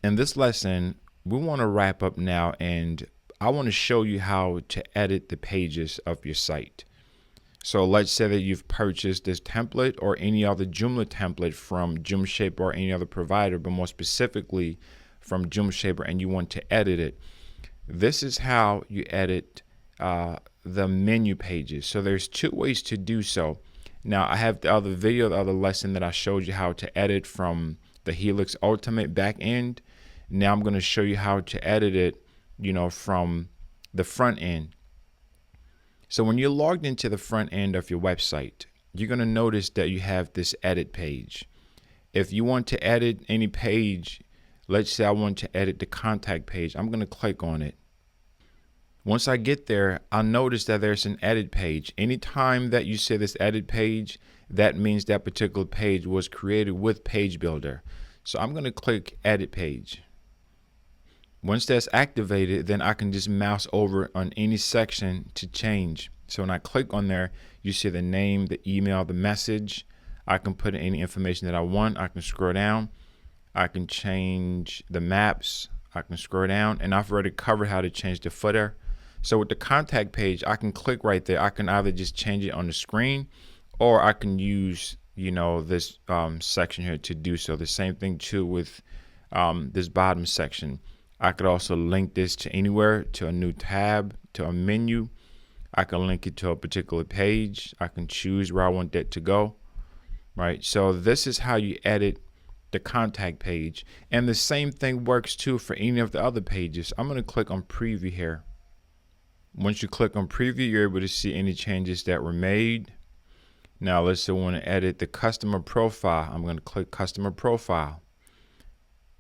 In this lesson, we want to wrap up now, and I want to show you how to edit the pages of your site. So let's say that you've purchased this template or any other Joomla template from Joomla or any other provider, but more specifically from Joomla, and you want to edit it. This is how you edit the menu pages. So there's two ways to do so. Now I have the other video, the other lesson that I showed you how to edit from the Helix Ultimate backend. Now I'm going to show you how to edit it, from the front end. So when you're logged into the front end of your website, you're going to notice that you have this edit page. If you want to edit any page, let's say I want to edit the contact page, I'm going to click on it. Once I get there, I'll notice that there's an edit page. Anytime that you see this edit page, that means that particular page was created with Page Builder. So I'm going to click Edit Page. Once that's activated, then I can just mouse over on any section to change. So when I click on there, you see the name, the email, the message. I can put in any information that I want. I can scroll down. I can change the maps. I can scroll down, and I've already covered how to change the footer. So with the contact page, I can click right there. I can either just change it on the screen, or I can use, this section here to do so. The same thing too with this bottom section. I could also link this to anywhere, to a new tab, to a menu. I can link it to a particular page. I can choose where I want that to go, right? So this is how you edit the contact page. And the same thing works too for any of the other pages. I'm going to click on preview here. Once you click on preview, you're able to see any changes that were made. Now let's say I want to edit the customer profile. I'm going to click customer profile.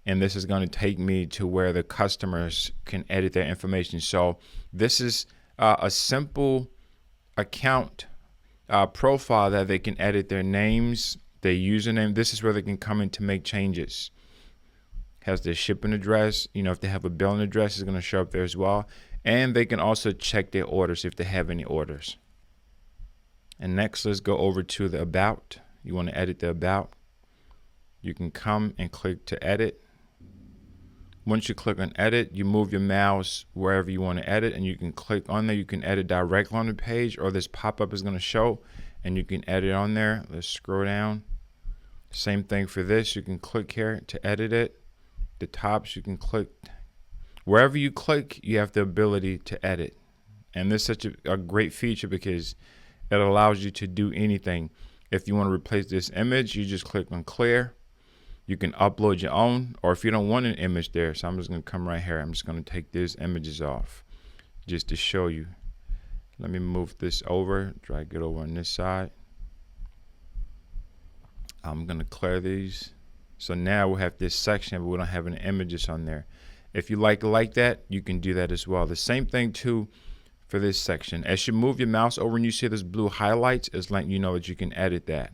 And this is going to take me to where the customers can edit their information. So this is a simple account profile that they can edit their names, their username. This is where they can come in to make changes. Has their shipping address. If they have a billing address, it's going to show up there as well. And they can also check their orders if they have any orders. And next, let's go over to the about. You want to edit the about. You can come and click to edit. Once you click on edit, you move your mouse wherever you want to edit, and you can click on there. You can edit directly on the page, or this pop-up is going to show, and you can edit on there. Let's scroll down. Same thing for this. You can click here to edit it. The tops, you can click. Wherever you click, you have the ability to edit. And this is such a great feature because it allows you to do anything. If you want to replace this image, you just click on clear. You can upload your own, or if you don't want an image there, so I'm just going to come right here. I'm just going to take these images off just to show you. Let me move this over, drag it over on this side. I'm going to clear these. So now we have this section, but we don't have any images on there. If you like that, you can do that as well. The same thing too for this section. As you move your mouse over and you see this blue highlights, it's letting you know that you can edit that.